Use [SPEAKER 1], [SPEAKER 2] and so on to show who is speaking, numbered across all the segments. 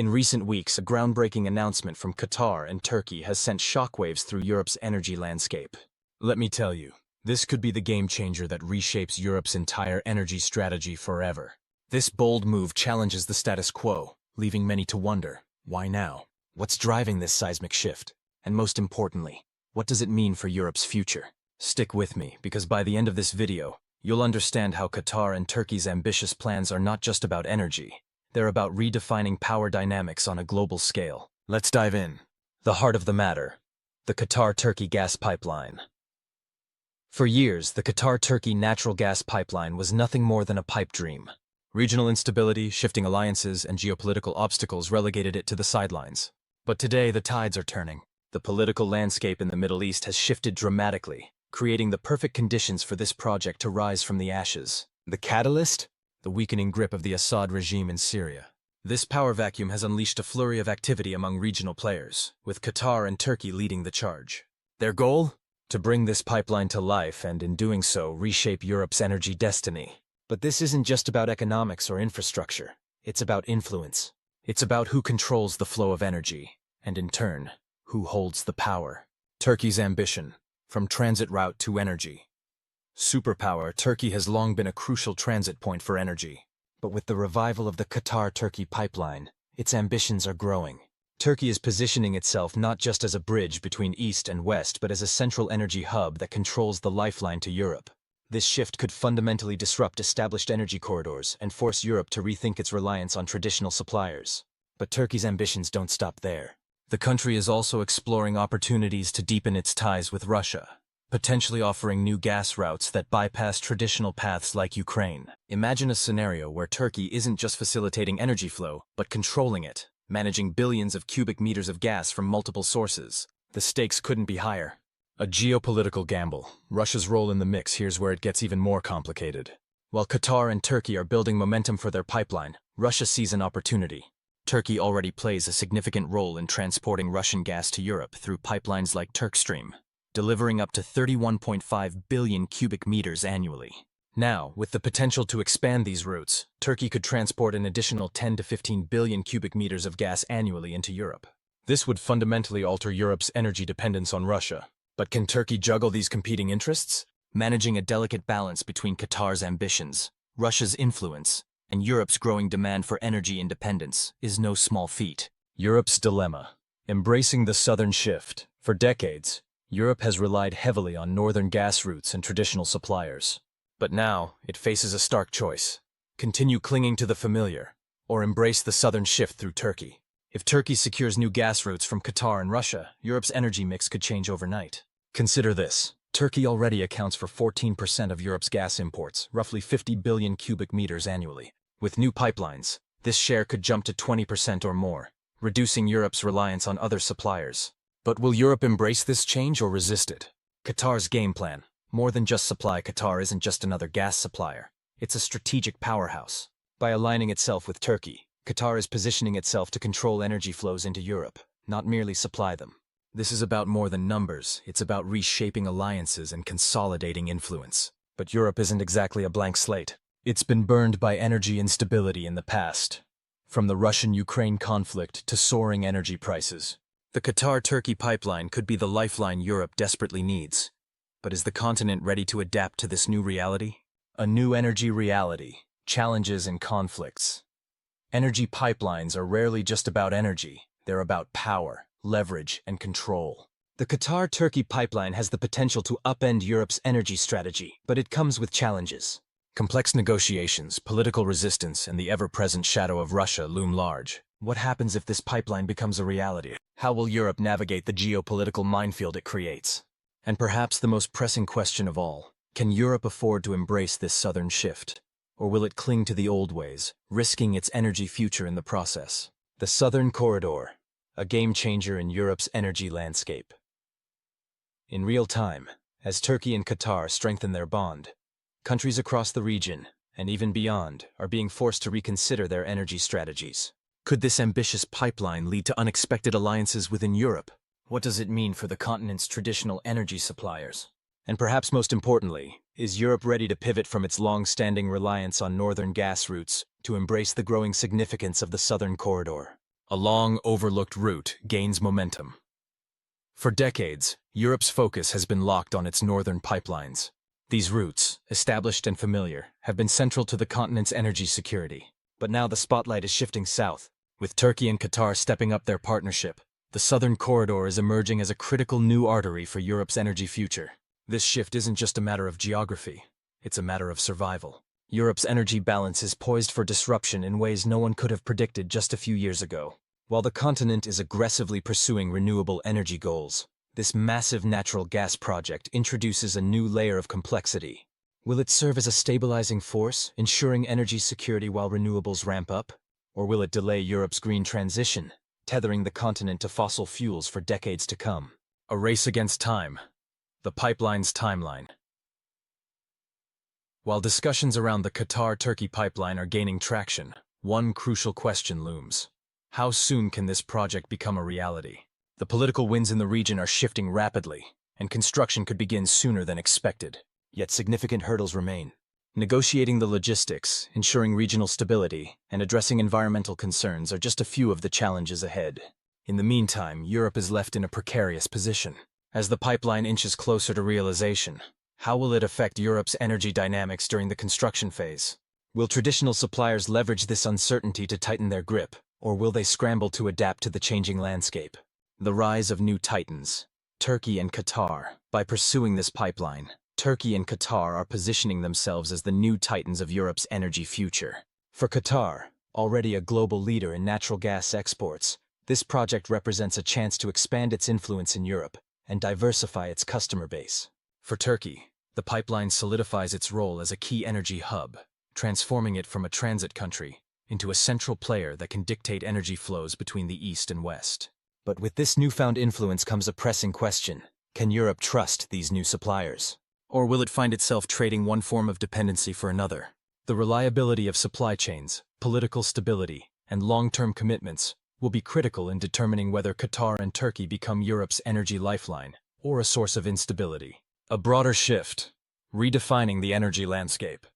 [SPEAKER 1] In recent weeks, a groundbreaking announcement from Qatar and Turkey has sent shockwaves through Europe's energy landscape. Let me tell you, this could be the game changer that reshapes Europe's entire energy strategy forever. This bold move challenges the status quo, leaving many to wonder, why now? What's driving this seismic shift? And most importantly, what does it mean for Europe's future? Stick with me, because by the end of this video, you'll understand how Qatar and Turkey's ambitious plans are not just about energy. They're about redefining power dynamics on a global scale. Let's dive in. The heart of the matter: the Qatar-Turkey gas pipeline. For years, the Qatar-Turkey natural gas pipeline was nothing more than a pipe dream. Regional instability, shifting alliances, and geopolitical obstacles relegated it to the sidelines. But today, the tides are turning. The political landscape in the Middle East has shifted dramatically, creating the perfect conditions for this project to rise from the ashes. The catalyst? The weakening grip of the Assad regime in Syria. This power vacuum has unleashed a flurry of activity among regional players, with Qatar and Turkey leading the charge. Their goal? To bring this pipeline to life and, in doing so, reshape Europe's energy destiny. But this isn't just about economics or infrastructure. It's about influence. It's about who controls the flow of energy, and in turn, who holds the power. Turkey's ambition: from transit route to energy. Superpower, Turkey has long been a crucial transit point for energy. But with the revival of the Qatar-Turkey pipeline, its ambitions are growing. Turkey is positioning itself not just as a bridge between East and West, but as a central energy hub that controls the lifeline to Europe. This shift could fundamentally disrupt established energy corridors and force Europe to rethink its reliance on traditional suppliers. But Turkey's ambitions don't stop there. The country is also exploring opportunities to deepen its ties with Russia, potentially offering new gas routes that bypass traditional paths like Ukraine. Imagine a scenario where Turkey isn't just facilitating energy flow, but controlling it, managing billions of cubic meters of gas from multiple sources. The stakes couldn't be higher. A geopolitical gamble. Russia's role in the mix, here's where it gets even more complicated. While Qatar and Turkey are building momentum for their pipeline, Russia sees an opportunity. Turkey already plays a significant role in transporting Russian gas to Europe through pipelines like Turkstream, delivering up to 31.5 billion cubic meters annually. Now, with the potential to expand these routes, Turkey could transport an additional 10 to 15 billion cubic meters of gas annually into Europe. This would fundamentally alter Europe's energy dependence on Russia. But can Turkey juggle these competing interests? Managing a delicate balance between Qatar's ambitions, Russia's influence, and Europe's growing demand for energy independence is no small feat. Europe's dilemma: embracing the southern shift. For decades, Europe has relied heavily on northern gas routes and traditional suppliers. But now, it faces a stark choice: continue clinging to the familiar, or embrace the southern shift through Turkey. If Turkey secures new gas routes from Qatar and Russia, Europe's energy mix could change overnight. Consider this: Turkey already accounts for 14% of Europe's gas imports, roughly 50 billion cubic meters annually. With new pipelines, this share could jump to 20% or more, reducing Europe's reliance on other suppliers. But will Europe embrace this change or resist it? Qatar's game plan: more than just supply. Qatar isn't just another gas supplier. It's a strategic powerhouse. By aligning itself with Turkey, Qatar is positioning itself to control energy flows into Europe, not merely supply them. This is about more than numbers. It's about reshaping alliances and consolidating influence. But Europe isn't exactly a blank slate. It's been burned by energy instability in the past. From the Russian-Ukraine conflict to soaring energy prices, the Qatar-Turkey pipeline could be the lifeline Europe desperately needs. But is the continent ready to adapt to this new reality? A new energy reality: challenges and conflicts. Energy pipelines are rarely just about energy. They're about power, leverage, and control. The Qatar-Turkey pipeline has the potential to upend Europe's energy strategy, but it comes with challenges. Complex negotiations, political resistance, and the ever-present shadow of Russia loom large. What happens if this pipeline becomes a reality? How will Europe navigate the geopolitical minefield it creates? And perhaps the most pressing question of all: can Europe afford to embrace this southern shift? Or will it cling to the old ways, risking its energy future in the process? The Southern Corridor, a game-changer in Europe's energy landscape. In real time, as Turkey and Qatar strengthen their bond, countries across the region, and even beyond, are being forced to reconsider their energy strategies. Could this ambitious pipeline lead to unexpected alliances within Europe? What does it mean for the continent's traditional energy suppliers? And perhaps most importantly, is Europe ready to pivot from its long-standing reliance on northern gas routes to embrace the growing significance of the Southern Corridor? A long, overlooked route gains momentum. For decades, Europe's focus has been locked on its northern pipelines. These routes, established and familiar, have been central to the continent's energy security. But now the spotlight is shifting south. With Turkey and Qatar stepping up their partnership, the southern corridor is emerging as a critical new artery for Europe's energy future. This shift isn't just a matter of geography, it's a matter of survival. Europe's energy balance is poised for disruption in ways no one could have predicted just a few years ago. While the continent is aggressively pursuing renewable energy goals, this massive natural gas project introduces a new layer of complexity. Will it serve as a stabilizing force, ensuring energy security while renewables ramp up? Or will it delay Europe's green transition, tethering the continent to fossil fuels for decades to come? A race against time. The pipeline's timeline. While discussions around the Qatar-Turkey pipeline are gaining traction, one crucial question looms. How soon can this project become a reality? The political winds in the region are shifting rapidly, and construction could begin sooner than expected. Yet significant hurdles remain. Negotiating the logistics, ensuring regional stability, and addressing environmental concerns are just a few of the challenges ahead. In the meantime, Europe is left in a precarious position. As the pipeline inches closer to realization, how will it affect Europe's energy dynamics during the construction phase? Will traditional suppliers leverage this uncertainty to tighten their grip, or will they scramble to adapt to the changing landscape? The rise of new titans, Turkey and Qatar. By pursuing this pipeline, Turkey and Qatar are positioning themselves as the new titans of Europe's energy future. For Qatar, already a global leader in natural gas exports, this project represents a chance to expand its influence in Europe and diversify its customer base. For Turkey, the pipeline solidifies its role as a key energy hub, transforming it from a transit country into a central player that can dictate energy flows between the East and West. But with this newfound influence comes a pressing question. Can Europe trust these new suppliers? Or will it find itself trading one form of dependency for another? The reliability of supply chains, political stability, and long-term commitments will be critical in determining whether Qatar and Turkey become Europe's energy lifeline or a source of instability. A broader shift, redefining the energy landscape.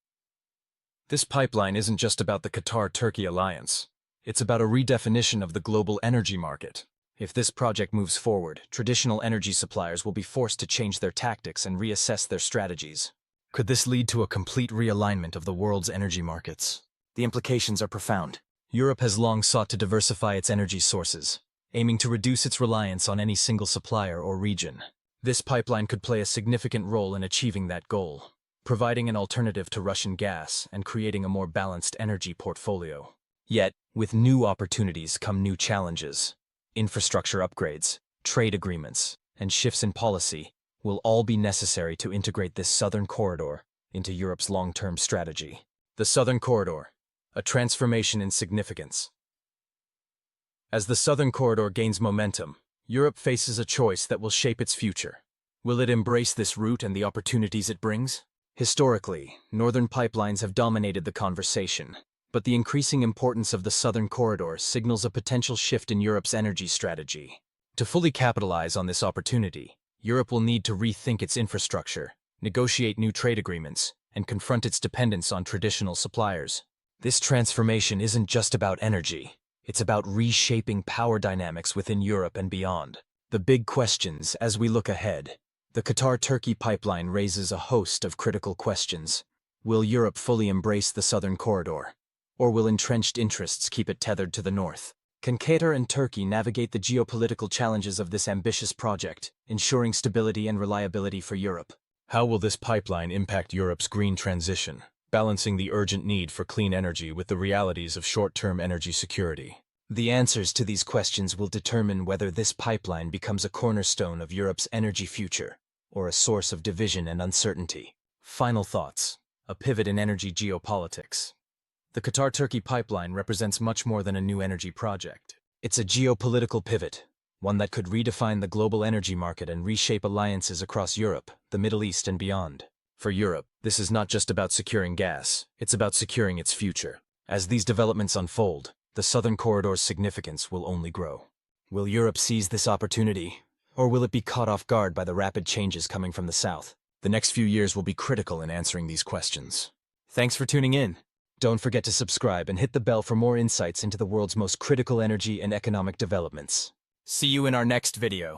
[SPEAKER 1] This pipeline isn't just about the Qatar-Turkey alliance. It's about a redefinition of the global energy market. If this project moves forward, traditional energy suppliers will be forced to change their tactics and reassess their strategies. Could this lead to a complete realignment of the world's energy markets? The implications are profound. Europe has long sought to diversify its energy sources, aiming to reduce its reliance on any single supplier or region. This pipeline could play a significant role in achieving that goal, providing an alternative to Russian gas and creating a more balanced energy portfolio. Yet, with new opportunities come new challenges. Infrastructure upgrades, trade agreements, and shifts in policy will all be necessary to integrate this southern corridor into Europe's long-term strategy. The Southern Corridor, a transformation in significance. As the Southern Corridor gains momentum, Europe faces a choice that will shape its future. Will it embrace this route and the opportunities it brings? Historically, northern pipelines have dominated the conversation, but the increasing importance of the Southern Corridor signals a potential shift in Europe's energy strategy. To fully capitalize on this opportunity, Europe will need to rethink its infrastructure, negotiate new trade agreements, and confront its dependence on traditional suppliers. This transformation isn't just about energy. It's about reshaping power dynamics within Europe and beyond. The big questions as we look ahead. The Qatar-Turkey pipeline raises a host of critical questions. Will Europe fully embrace the Southern Corridor? Or will entrenched interests keep it tethered to the north? Can Qatar and Turkey navigate the geopolitical challenges of this ambitious project, ensuring stability and reliability for Europe? How will this pipeline impact Europe's green transition, balancing the urgent need for clean energy with the realities of short-term energy security? The answers to these questions will determine whether this pipeline becomes a cornerstone of Europe's energy future, or a source of division and uncertainty. Final thoughts. A pivot in energy geopolitics. The Qatar-Turkey pipeline represents much more than a new energy project. It's a geopolitical pivot, one that could redefine the global energy market and reshape alliances across Europe, the Middle East, and beyond. For Europe, this is not just about securing gas, it's about securing its future. As these developments unfold, the Southern Corridor's significance will only grow. Will Europe seize this opportunity, or will it be caught off guard by the rapid changes coming from the south? The next few years will be critical in answering these questions. Thanks for tuning in. Don't forget to subscribe and hit the bell for more insights into the world's most critical energy and economic developments. See you in our next video.